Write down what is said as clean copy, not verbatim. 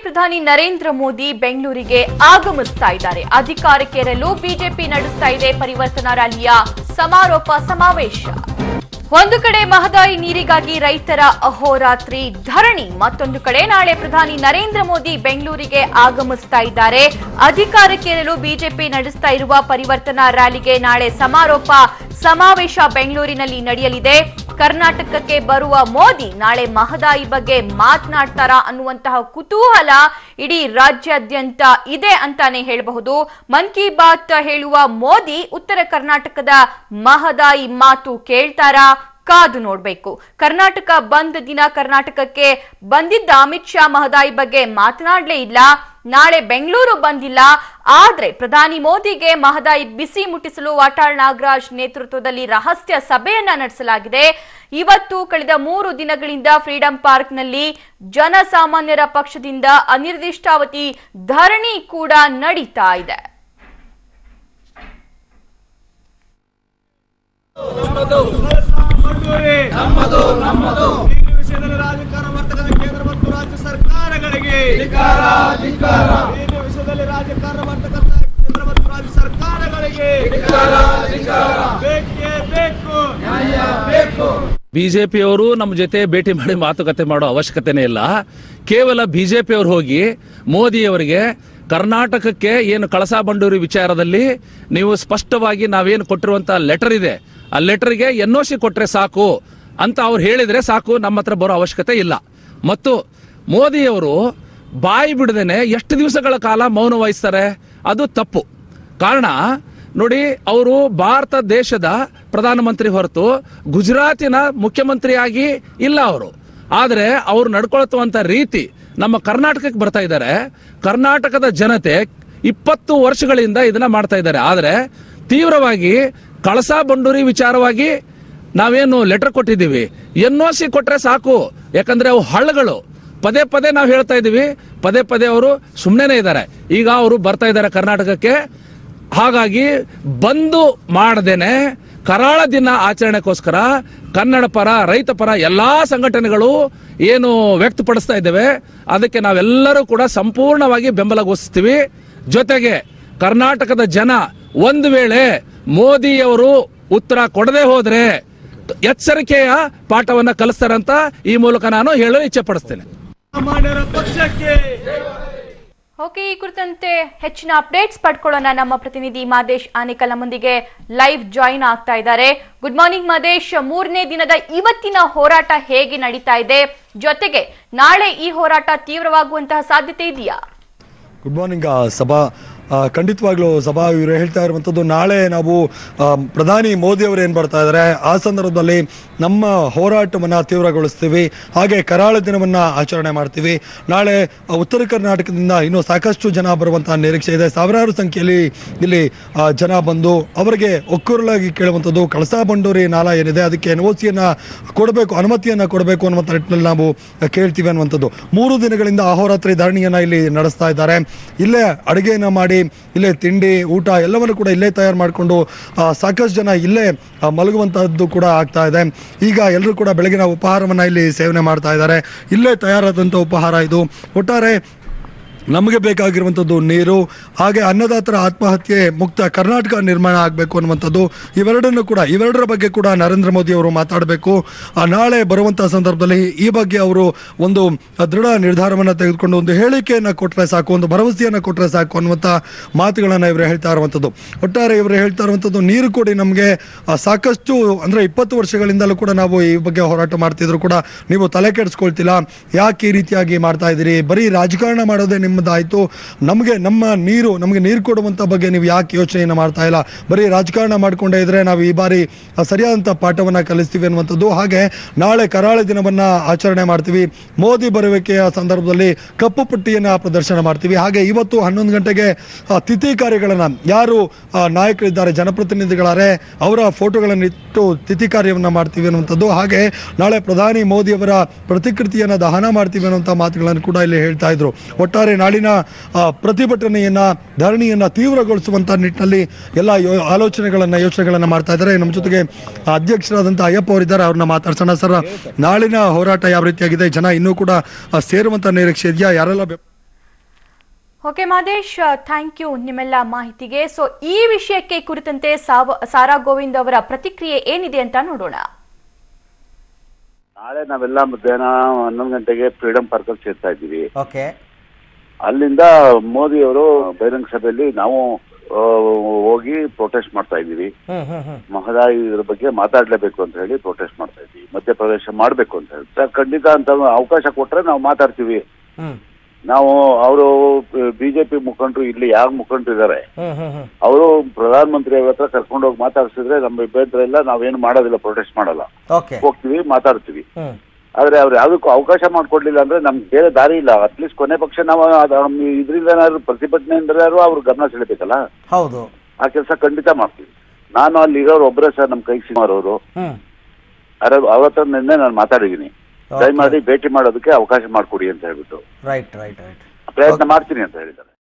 ಪ್ರಧಾನಿ ನರೇಂದ್ರ ಮೋದಿ ಬೆಂಗಳೂರಿಗೆ ಆಗಮಿಸ್ತಾ ಇದ್ದಾರೆ. ಅಧಿಕಾರಕ್ಕೇರಲು ಬಿಜೆಪಿ ನಡೆಸ್ತಾ ಇದೆ ಪರಿವರ್ತನಾ ರ್ಯಾಲಿಯ ಸಮಾರೋಪ ಸಮಾವೇಶ. ಒಂದು ಕಡೆ ಮಹದಾಯಿ ನೀರಿಗಾಗಿ ರೈತರ ಅಹೋರಾತ್ರಿ ಧರಣಿ, ಮತ್ತೊಂದು ಕಡೆ ನಾಳೆ ಪ್ರಧಾನಿ ನರೇಂದ್ರ ಮೋದಿ ಬೆಂಗಳೂರಿಗೆ ಆಗಮಿಸ್ತಾ ಇದ್ದಾರೆ. ಅಧಿಕಾರಕ್ಕೇರಲು ಬಿಜೆಪಿ ನಡೆಸ್ತಾ ಇರುವ ಪರಿವರ್ತನಾ ರ್ಯಾಲಿಗೆ ನಾಳೆ ಸಮಾರೋಪ ಸಮಾವೇಶ ಬೆಂಗಳೂರಿನಲ್ಲಿ ನಡೆಯಲಿದೆ. ಕರ್ನಾಟಕಕ್ಕೆ ಬರುವ ಮೋದಿ ನಾಳೆ ಮಹದಾಯಿ ಬಗ್ಗೆ ಮಾತನಾಡ್ತಾರಾ ಅನ್ನುವಂತಹ ಕುತೂಹಲ ಇಡೀ ರಾಜ್ಯಾದ್ಯಂತ ಇದೆ ಅಂತಾನೆ ಹೇಳಬಹುದು. ಮನ್ ಕಿ ಬಾತ್ ಹೇಳುವ ಮೋದಿ ಉತ್ತರ ಕರ್ನಾಟಕದ ಮಹದಾಯಿ ಮಾತು ಕೇಳ್ತಾರಾ? ಕಾದು ನೋಡಬೇಕು. ಕರ್ನಾಟಕ ಬಂದ್ ದಿನ ಕರ್ನಾಟಕಕ್ಕೆ ಬಂದಿದ್ದ ಅಮಿತ್ ಶಾ ಮಹದಾಯಿ ಬಗ್ಗೆ ಮಾತನಾಡಲೇ ಇಲ್ಲ. ನಾಳೆ ಬೆಂಗಳೂರು ಬಂದಿಲ್ಲ. ಆದ್ರೆ ಪ್ರಧಾನಿ ಮೋದಿಗೆ ಮಹದಾಯಿ ಬಿಸಿ ಮುಟ್ಟಿಸಲು ವಾಟಾಳ್ ನಾಗರಾಜ್ ನೇತೃತ್ವದಲ್ಲಿ ರಹಸ್ಯ ಸಭೆಯನ್ನ ನಡೆಸಲಾಗಿದೆ. ಇವತ್ತು ಕಳೆದ 3 ದಿನಗಳಿಂದ ಫ್ರೀಡಂ ಪಾರ್ಕ್ನಲ್ಲಿ ಜನಸಾಮಾನ್ಯರ ಪಕ್ಷದಿಂದ ಅನಿರ್ದಿಷ್ಟಾವಧಿ ಧರಣಿ ಕೂಡ ನಡೀತಾ ಇದೆ. ರಾಜಕಾರಣ ಮಾಡ್ತಕ್ಕಂಥ ಕೇಂದ್ರ ಮತ್ತು ರಾಜ್ಯ ಸರ್ಕಾರಗಳಿಗೆ ವಿಷಯದಲ್ಲಿ ರಾಜಕಾರಣ ಮಾಡ್ತಕ್ಕಂಥ ಕೇಂದ್ರ ಮತ್ತು ರಾಜ್ಯ ಸರ್ಕಾರಗಳಿಗೆ ಬೇಕೇ ಬೇಕು. ಬಿಜೆಪಿಯವರು ನಮ್ಮ ಜೊತೆ ಭೇಟಿ ಮಾಡಿ ಮಾತುಕತೆ ಮಾಡೋ ಅವಶ್ಯಕತೆನೇ ಇಲ್ಲ. ಕೇವಲ ಬಿಜೆಪಿಯವರು ಹೋಗಿ ಮೋದಿಯವರಿಗೆ ಕರ್ನಾಟಕಕ್ಕೆ ಏನು ಕಳಸಾ ಬಂಡೂರಿ ವಿಚಾರದಲ್ಲಿ ನೀವು ಸ್ಪಷ್ಟವಾಗಿ ನಾವೇನು ಕೊಟ್ಟಿರುವಂತಹ ಲೆಟರ್ ಇದೆ, ಆ ಲೆಟರ್ಗೆ NOC ಕೊಟ್ರೆ ಸಾಕು ಅಂತ ಅವ್ರು ಹೇಳಿದ್ರೆ ಸಾಕು, ನಮ್ಮ ಹತ್ರ ಬರೋ ಅವಶ್ಯಕತೆ ಇಲ್ಲ. ಮತ್ತು ಮೋದಿಯವರು ಬಾಯಿ ಬಿಡದೇನೆ ಎಷ್ಟು ದಿವಸಗಳ ಕಾಲ ಮೌನ ವಹಿಸ್ತಾರೆ? ಅದು ತಪ್ಪು. ಕಾರಣ ನೋಡಿ, ಅವರು ಭಾರತ ದೇಶದ ಪ್ರಧಾನಮಂತ್ರಿ ಹೊರತು ಗುಜರಾತಿನ ಮುಖ್ಯಮಂತ್ರಿಯಾಗಿ ಇಲ್ಲ ಅವರು. ಆದರೆ ಅವರು ನಡ್ಕೊಳ್ತುವಂತ ರೀತಿ ನಮ್ಮ ಕರ್ನಾಟಕಕ್ಕೆ ಬರ್ತಾ ಇದ್ದಾರೆ. ಕರ್ನಾಟಕದ ಜನತೆ 20 ವರ್ಷಗಳಿಂದ ಇದನ್ನ ಮಾಡ್ತಾ ಇದ್ದಾರೆ. ಆದರೆ ತೀವ್ರವಾಗಿ ಕಳಸಾ ಬಂಡೂರಿ ವಿಚಾರವಾಗಿ ನಾವೇನು ಲೆಟರ್ ಕೊಟ್ಟಿದ್ದೀವಿ, NOC ಕೊಟ್ರೆ ಸಾಕು. ಯಾಕಂದ್ರೆ ಅವು ಹಳ್ಳಗಳು. ಪದೇ ಪದೇ ನಾವು ಹೇಳ್ತಾ ಇದೀವಿ, ಪದೇ ಪದೇ ಅವರು ಸುಮ್ಮನೆ ಇದ್ದಾರೆ. ಈಗ ಅವರು ಬರ್ತಾ ಇದ್ದಾರೆ ಕರ್ನಾಟಕಕ್ಕೆ. ಹಾಗಾಗಿ ಬಂದು ಮಾಡದೇನೆ ಕರಾಳ ದಿನ ಆಚರಣೆಗೋಸ್ಕರ ಕನ್ನಡ ಪರ, ರೈತ ಪರ ಎಲ್ಲಾ ಸಂಘಟನೆಗಳು ಏನು ವ್ಯಕ್ತಪಡಿಸ್ತಾ ಇದ್ದೇವೆ, ಅದಕ್ಕೆ ನಾವೆಲ್ಲರೂ ಕೂಡ ಸಂಪೂರ್ಣವಾಗಿ ಬೆಂಬಲ ಘೋಷಿಸ್ತೀವಿ. ಜೊತೆಗೆ ಕರ್ನಾಟಕದ ಜನ ಒಂದು ವೇಳೆ ಮೋದಿಯವರು ಉತ್ತರ ಕೊಡದೆ ಹೋದ್ರೆ ಎಚ್ಚರಿಕೆಯ ಪಾಠವನ್ನ ಕಲಿಸ್ತಾರಂತ ಈ ಮೂಲಕ ನಾನು ಹೇಳಲು ಇಚ್ಛೆ ಪಡಿಸ್ತೇನೆ. ಓಕೆ, ಈ ಕುರಿತಂತೆ ಹೆಚ್ಚಿನ ಅಪ್ಡೇಟ್ಸ್ ಪಡ್ಕೊಳ್ಳೋಣ. ನಮ್ಮ ಪ್ರತಿನಿಧಿ ಮಾದೇಶ್ ಆನೇಕಲ್ ನಮ್ಮೊಂದಿಗೆ ಲೈವ್ ಜಾಯಿನ್ ಆಗ್ತಾ ಇದ್ದಾರೆ. Good morning Madesh. 3ನೇ ದಿನದ ಇವತ್ತಿನ ಹೋರಾಟ ಹೇಗೆ ನಡೀತಾ ಇದೆ? ಜೊತೆಗೆ ನಾಳೆ ಈ ಹೋರಾಟ ತೀವ್ರವಾಗುವಂತಹ ಸಾಧ್ಯತೆ ಇದೆಯಾ? ಗುಡ್ ಮಾರ್ನಿಂಗ್ ಸಭಾ. ಖಂಡಿತವಾಗ್ಲೂ ಸಭಾ ಇವರು ಹೇಳ್ತಾ ಇರುವಂಥದ್ದು, ನಾಳೆ ನಾವು ಪ್ರಧಾನಿ ಮೋದಿ ಅವರು ಏನು ಬರ್ತಾ ಇದ್ದಾರೆ, ಆ ಸಂದರ್ಭದಲ್ಲಿ ನಮ್ಮ ಹೋರಾಟವನ್ನು ತೀವ್ರಗೊಳಿಸ್ತೀವಿ. ಹಾಗೆ ಕರಾಳ ದಿನವನ್ನು ಆಚರಣೆ ಮಾಡ್ತೀವಿ. ನಾಳೆ ಉತ್ತರ ಕರ್ನಾಟಕದಿಂದ ಇನ್ನೂ ಸಾಕಷ್ಟು ಜನ ಬರುವಂತಹ ನಿರೀಕ್ಷೆ ಇದೆ. ಸಾವಿರಾರು ಸಂಖ್ಯೆಯಲ್ಲಿ ಇಲ್ಲಿ ಜನ ಬಂದು ಅವರಿಗೆ ಒಕ್ಕೂರಲಾಗಿ ಕೇಳುವಂಥದ್ದು ಕಳಸಾ ಬಂಡೂರಿ ನಾಲಾ ಏನಿದೆ ಅದಕ್ಕೆ NOCಯನ್ನು ಕೊಡಬೇಕು, ಅನುಮತಿಯನ್ನು ಕೊಡಬೇಕು ಅನ್ನುವಂಥ ನಿಟ್ಟಿನಲ್ಲಿ ನಾವು ಕೇಳ್ತೀವಿ ಅನ್ನುವಂಥದ್ದು. 3 ದಿನಗಳಿಂದ ಅಹೋರಾತ್ರಿ ಧರಣಿಯನ್ನು ಇಲ್ಲಿ ನಡೆಸ್ತಾ ಇದ್ದಾರೆ. ಇಲ್ಲೇ ಅಡುಗೆಯನ್ನು ಮಾಡಿ, ಇಲ್ಲೇ ತಿಂಡಿ ಊಟ ಎಲ್ಲವನ್ನು ಕೂಡ ಇಲ್ಲೇ ತಯಾರು ಮಾಡಿಕೊಂಡು ಸಾಕಷ್ಟು ಜನ ಇಲ್ಲೇ ಮಲಗುವಂತಹದ್ದು ಕೂಡ ಆಗ್ತಾ ಇದೆ. ಈಗ ಎಲ್ಲರೂ ಕೂಡ ಬೆಳಗಿನ ಉಪಹಾರವನ್ನ ಇಲ್ಲಿ ಸೇವನೆ ಮಾಡ್ತಾ ಇದ್ದಾರೆ. ಇಲ್ಲೇ ತಯಾರಾದಂಥ ಉಪಹಾರ ಇದು. ಒಟ್ಟಾರೆ ನಮಗೆ ಬೇಕಾಗಿರುವಂಥದ್ದು ನೀರು, ಹಾಗೆ ಅನ್ನದಾತರ ಆತ್ಮಹತ್ಯೆ ಮುಕ್ತ ಕರ್ನಾಟಕ ನಿರ್ಮಾಣ ಆಗಬೇಕು ಅನ್ನುವಂಥದ್ದು. ಇವೆರಡರ ಬಗ್ಗೆ ಕೂಡ ನರೇಂದ್ರ ಮೋದಿ ಅವರು ಮಾತಾಡಬೇಕು. ನಾಳೆ ಬರುವಂತಹ ಸಂದರ್ಭದಲ್ಲಿ ಈ ಬಗ್ಗೆ ಅವರು ಒಂದು ದೃಢ ನಿರ್ಧಾರವನ್ನು ತೆಗೆದುಕೊಂಡು ಒಂದು ಹೇಳಿಕೆಯನ್ನು ಕೊಟ್ಟರೆ ಸಾಕು, ಒಂದು ಭರವಸೆಯನ್ನು ಕೊಟ್ಟರೆ ಸಾಕು ಅನ್ನುವಂಥ ಮಾತುಗಳನ್ನು ಇವರು ಹೇಳ್ತಾ ಇರುವಂಥದ್ದು. ಒಟ್ಟಾರೆ ಇವರು ಹೇಳ್ತಾ ಇರುವಂಥದ್ದು, ನೀರು ಕೊಡಿ ನಮಗೆ, ಸಾಕಷ್ಟು ಅಂದರೆ 20 ವರ್ಷಗಳಿಂದಲೂ ಕೂಡ ನಾವು ಈ ಬಗ್ಗೆ ಹೋರಾಟ ಮಾಡ್ತಿದ್ರು ಕೂಡ ನೀವು ತಲೆ ಕೆಡಿಸ್ಕೊಳ್ತಿಲ್ಲ, ಯಾಕೆ ಈ ರೀತಿಯಾಗಿ ಮಾಡ್ತಾ ಇದ್ದೀರಿ, ಬರೀ ರಾಜಕಾರಣ ಮಾಡೋದೇ ನಿಮ್ಮದಾಯಿತು, ನಮಗೆ ನೀರು ಕೊಡುವಂಥ ಬಗ್ಗೆ ನೀವು ಯಾಕೆ ಯೋಚನೆಯನ್ನು ಮಾಡ್ತಾ ಇಲ್ಲ, ಬರೀ ರಾಜಕಾರಣ ಮಾಡಿಕೊಂಡೇ ಇದ್ರೆ ನಾವು ಈ ಬಾರಿ ಸರಿಯಾದಂಥ ಪಾಠವನ್ನು ಕಲಿಸ್ತೀವಿ ಅನ್ನುವಂಥದ್ದು. ಹಾಗೆ ನಾಳೆ ಕರಾಳ ದಿನವನ್ನು ಆಚರಣೆ ಮಾಡ್ತೀವಿ. ಮೋದಿ ಬರುವಿಕೆಯ ಸಂದರ್ಭದಲ್ಲಿ ಕಪ್ಪು ಪಟ್ಟಿಯನ್ನು ಪ್ರದರ್ಶನ ಮಾಡ್ತೀವಿ. ಹಾಗೆ ಇವತ್ತು 11 ಗಂಟೆಗೆ ತಿಥಿ ಕಾರ್ಯಗಳನ್ನು ಯಾರು ನಾಯಕರಿದ್ದಾರೆ, ಜನಪ್ರತಿನಿಧಿಗಳಾರೆ, ಅವರ ಫೋಟೋಗಳನ್ನು ಇಟ್ಟು ತಿಥಿ ಕಾರ್ಯವನ್ನು ಮಾಡ್ತೀವಿ ಅನ್ನುವಂಥದ್ದು. ಹಾಗೆ ನಾಳೆ ಪ್ರಧಾನಿ ಮೋದಿ ಅವರ ಪ್ರತಿಕೃತಿಯನ್ನು ದಹನ ಮಾಡ್ತೀವಿ ಅನ್ನುವಂಥ ಮಾತುಗಳನ್ನು ಕೂಡ ಇಲ್ಲಿ ಹೇಳ್ತಾ ಇದ್ರು. ಒಟ್ಟಾರೆ ನಾಳಿನ ಪ್ರತಿಭಟನೆಯನ್ನ, ಧರಣಿಯನ್ನ ತೀವ್ರಗೊಳಿಸುವಂತ ನಿಟ್ಟಿನಲ್ಲಿ ಎಲ್ಲ ಯೋಚನೆಗಳನ್ನ ಮಾಡ್ತಾ ಇದ್ದಾರೆ. ನಮ್ಮ ಜೊತೆಗೆ ಅಧ್ಯಕ್ಷರಾದಂಥ ಅಯ್ಯಪ್ಪ ಅವರಿದ್ದಾರೆ, ಅವ್ರನ್ನ ಮಾತಾಡ್ಸೋಣ. ಸರ್, ನಾಳಿನ ಹೋರಾಟ ಯಾವ ರೀತಿಯಾಗಿದೆ? ಜನ ಇನ್ನೂ ಕೂಡ ಸೇರುವಂತ ನಿರೀಕ್ಷೆ ಇದೆಯಾ? ಯಾರೆಲ್ಲ ಓಕೆ ಮಾದೇಶ್, ಥ್ಯಾಂಕ್ ಯು ನಿಮ್ಮೆಲ್ಲ ಮಾಹಿತಿಗೆ. ಸೊ ಈ ವಿಷಯಕ್ಕೆ ಕುರಿತಂತೆ ಸಾರಾ ಗೋವಿಂದ್ ಅವರ ಪ್ರತಿಕ್ರಿಯೆ ಏನಿದೆ ಅಂತ ನೋಡೋಣ. ನಾಳೆ ನಾವೆಲ್ಲ ಮಧ್ಯಾಹ್ನ 11 ಗಂಟೆಗೆ ಫ್ರೀಡಂ ಪಾರ್ಕ್ ಅಲ್ಲಿ ಸೇರ್ತಾ ಇದ್ದೀವಿ. ಓಕೆ. ಅಲ್ಲಿಂದ ಮೋದಿ ಅವರು ಬಹಿರಂಗ ಸಭೆಯಲ್ಲಿ ನಾವು ಹೋಗಿ ಪ್ರೊಟೆಸ್ಟ್ ಮಾಡ್ತಾ ಇದ್ದೀವಿ. ಮಹದಾಯಿ ಇದ್ರ ಬಗ್ಗೆ ಮಾತಾಡ್ಲೇಬೇಕು ಅಂತ ಹೇಳಿ ಪ್ರೊಟೆಸ್ಟ್ ಮಾಡ್ತಾ ಇದ್ದೀವಿ. ಮಧ್ಯಪ್ರವೇಶ ಮಾಡ್ಬೇಕು ಅಂತ ಹೇಳಿ ಖಂಡಿತ ಅಂತ ಅವಕಾಶ ಕೊಟ್ರೆ ನಾವು ಮಾತಾಡ್ತೀವಿ. ನಾವು ಅವರು ಬಿಜೆಪಿ ಮುಖಂಡರು ಇಲ್ಲಿ ಯಾರು ಮುಖಂಡರು ಇದ್ದಾರೆ ಅವರು ಪ್ರಧಾನ ಮಂತ್ರಿ ಅವ್ರ ಹತ್ರ ಕರ್ಕೊಂಡು ಹೋಗಿ ಮಾತಾಡ್ಸಿದ್ರೆ ನಮ್ಮ ಇಬ್ಬರ ಎಲ್ಲ ನಾವೇನು ಮಾಡೋದಿಲ್ಲ, ಪ್ರೊಟೆಸ್ಟ್ ಮಾಡಲ್ಲ, ಹೋಗ್ತೀವಿ ಮಾತಾಡ್ತೀವಿ. ಆದ್ರೆ ಅವ್ರು ಯಾವ್ದಕ್ಕೂ ಅವಕಾಶ ಮಾಡ್ಕೊಡ್ಲಿಲ್ಲ ಅಂದ್ರೆ ನಮ್ಗೆ ಬೇರೆ ದಾರಿ ಇಲ್ಲ. ಅಟ್ಲೀಸ್ಟ್ ಕೊನೆ ಪಕ್ಷ ನಾವು ಇದ್ರಿಂದ ಏನಾದ್ರು ಪ್ರತಿಭಟನೆಯಿಂದ ಅವ್ರ ಗಮನ ಸೆಳೆಬೇಕಲ್ಲ. ಹೌದು, ಆ ಕೆಲಸ ಖಂಡಿತ ಮಾಡ್ತೀವಿ. ನಾನು ಅಲ್ಲಿ ಇರೋರು ಒಬ್ಬರೇ ಸರ್, ನಮ್ ಕೈ ಸಿಮಾರವರು ಅವ್ರ ಹತ್ರ ನಿನ್ನೆ ನಾನು ಮಾತಾಡಿದೀನಿ. ದಯಮಾಡಿ ಭೇಟಿ ಮಾಡೋದಕ್ಕೆ ಅವಕಾಶ ಮಾಡ್ಕೊಡಿ ಅಂತ ಹೇಳ್ಬಿಟ್ಟು ರೈಟ್ ಪ್ರಯತ್ನ ಮಾಡ್ತೀನಿ ಅಂತ ಹೇಳಿದ್ದಾರೆ.